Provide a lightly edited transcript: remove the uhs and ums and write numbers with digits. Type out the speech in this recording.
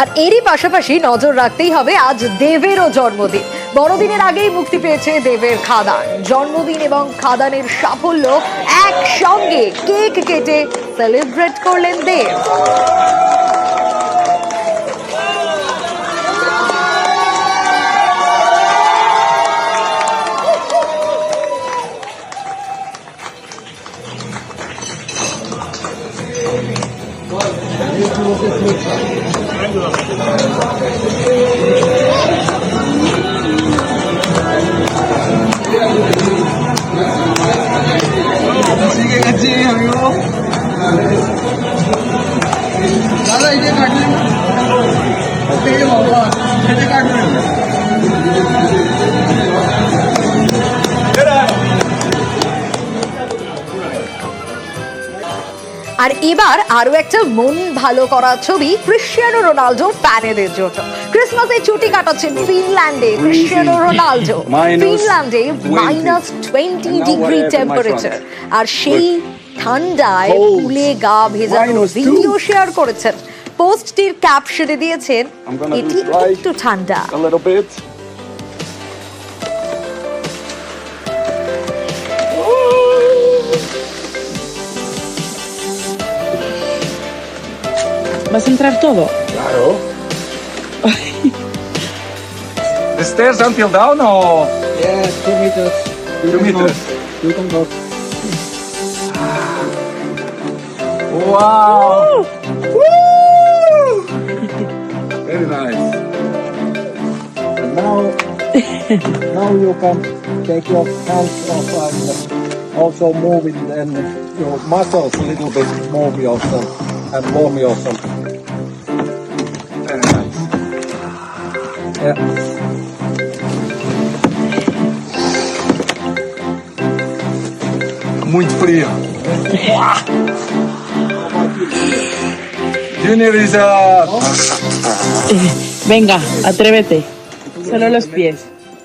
আর এরই পাশাপাশি নজর রাখতেই হবে আজ দেবেরও জন্মদিন। বড়দিনের আগেই মুক্তি পেয়েছে দেবের খাদান। জন্মদিন এবং খাদানের সাফল্য একসঙ্গে কেক কেটে সেলিব্রেট করলেন দেব। আর এবার আরো একটা মন ভালো করা ছবি ক্রিশ্চিয়ানো রোনাল্ডো ফ্যানেদের জন্য। ক্রিসমাসের ছুটি কাটাচ্ছেন ফিনল্যান্ডে ক্রিশ্চিয়ানো রোনাল্ডো। ফিনল্যান্ডে -20 ডিগ্রি টেম্পারেচার, আর সেই ঠান্ডায় ফুলে গা ভেজানোর ভিডিও শেয়ার করেছেন। পোস্টটির ক্যাপশনে দিয়েছেন, এটি একটু ঠান্ডা। ¿Vas a entrar todo? Claro. The stairs until down or? Yeah, 2 meters. 2 meters. You can go. Wow. Woo! Very nice. And now you can take your hands off and also move it and your muscles a little bit, move yourself and warm yourself. Very nice. Yeah. Muito frio. Junior is Venga, atrévete. Solo los pies.